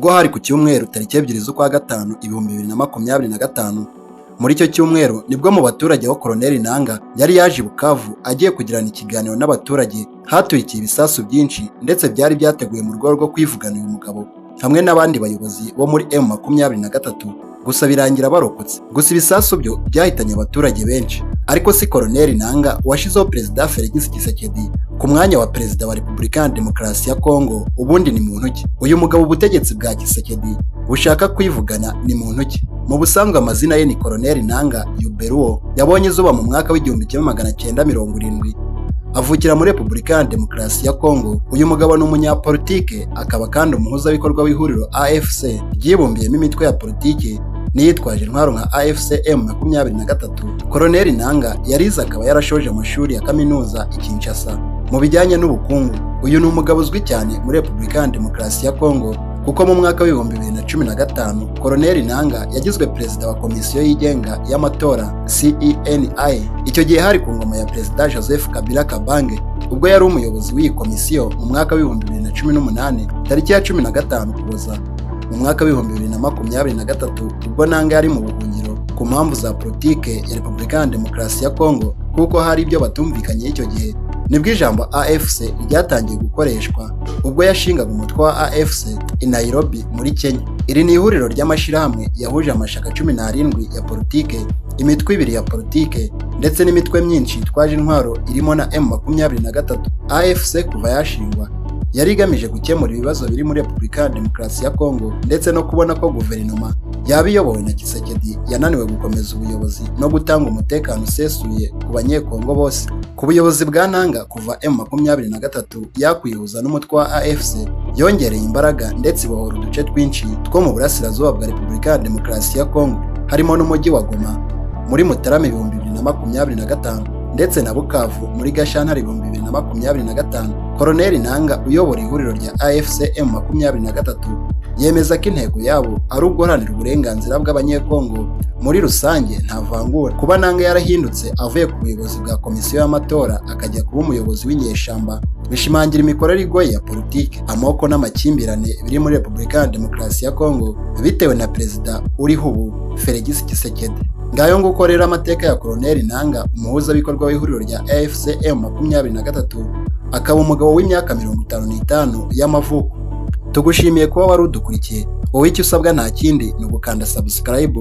ubwo hari ku cyumweru tariki 2 z'ukwa gatanu 2025. Muri icyo cyumweru nibwo mu baturage aho Colonel Nanga yari yaje i Bukavu agiye kugirana ikiganiro n'abaturage haturikiye ibisasu byinshi ndetse byari byateguye mu rwego rwo kwivugana uyu mugabo hamwe n'abandi bayobozi bo muri M23, gusa birangira barokotse. Gusa ibisasu byo byahitanye abaturage benshi, ariko si Colonel Nanga washizeho Perezida Félix Tshisekedi ku mwanya wa Perezida wa Repubulika ya Demokarasi ya Kongo. Ubundi ni muntu ki uyu mugabo? Ubutegetsi bwa Tshisekedi bushaka kwivugana ni muntu ki? Mu busanzwe amazina ye ni Colonel Nanga Yuberuo, yabonye izuba mu mwaka w'1970. Avukira muri Repubulika ya Demokarasi ya Kongo. Uyu mugabo ni umunyapolitike, akaba kandi umuhuzabikorwa w'ihuriro AFC ryibumbiyemo imitwe ya politiki n'iyitwaje intwaro nka AFC M23. Colonel Nanga yarize akaba yarashoje amashuri ya kaminuza i Kinshasa mu bijyanye n'ubukungu. Uyu ni umugabo uzwi cyane muri Repubulika ya Demokarasi ya Kongo kuko mu mwaka w'2015 Colonel Nanga yagizwe perezida wa komisiyo yigenga y'amatora CENI. Icyo gihe hari ku ngoma ya Perezida Joseph Kabila Kabange, ubwo yari umuyobozi w'iyi komisiyo mu mwaka w'2018 tariki ya 15 Ukuboza mu mwaka w'2023, ubwo Nanga yari mu buhungiro ku mpamvu za politike ya Repubulika ya Demokarasi ya Kongo kuko hari ibyo batumvikanye. Icyo gihe nibwo ijambo AFC ryatangiye gukoreshwa ubwo yashingaga umutwe wa AFC i Nairobi muri Kenya. Iri ni ihuriro ry'amashyirahamwe yahuje amashaka 17 ya politike, imitwe 2 ya politike ndetse n'imitwe myinshi yitwaje intwaro irimo na M23. AFC kuva yashingwa yari igamije gukemura ibibazo biri muri Repubulika ya Demokarasi ya Kongo ndetse no kubona ko guverinoma yaba iyobowe na Tshisekedi yananiwe gukomeza ubuyobozi no gutanga umutekano usesuye ku banyekongo bose. Ku buyobozi bwa Nanga kuva M23 yakwihuza n'umutwe wa AFC, yongereye imbaraga ndetse ibohora uduce twinshi two mu burasirazuba bwa Repubulika ya Demokarasi ya Kongo, harimo n'umujyi wa Goma muri Mutarama 2025 ndetse na Bukavu muri Gashyantare 2025. Colonel Nanga uyobora ihuriro rya AFC M23 yemeza ko intego yabo ari uguharanira uburenganzira bw'abanyekongo muri rusange nta vangura. Kuba Nanga yarahindutse avuye ku buyobozi bwa komisiyo y'amatora akajya kuba umuyobozi w'inyeshyamba bishimangira imikorere igoye ya politiki, amoko n'amakimbirane biri muri Repubulika ya Demokarasi ya Kongo bitewe na perezida uriho ubu Félix Tshisekedi. Ngayo nguko rero amateka ya Colonel Nanga, umuhuzabikorwa w'ihuriro rya AFC M23, akaba umugabo w'imyaka 55 y'amavuko. Tugushimiye kuba wari udukurikiye. Wowe icyo usabwa nta kindi ni ugukanda subscribe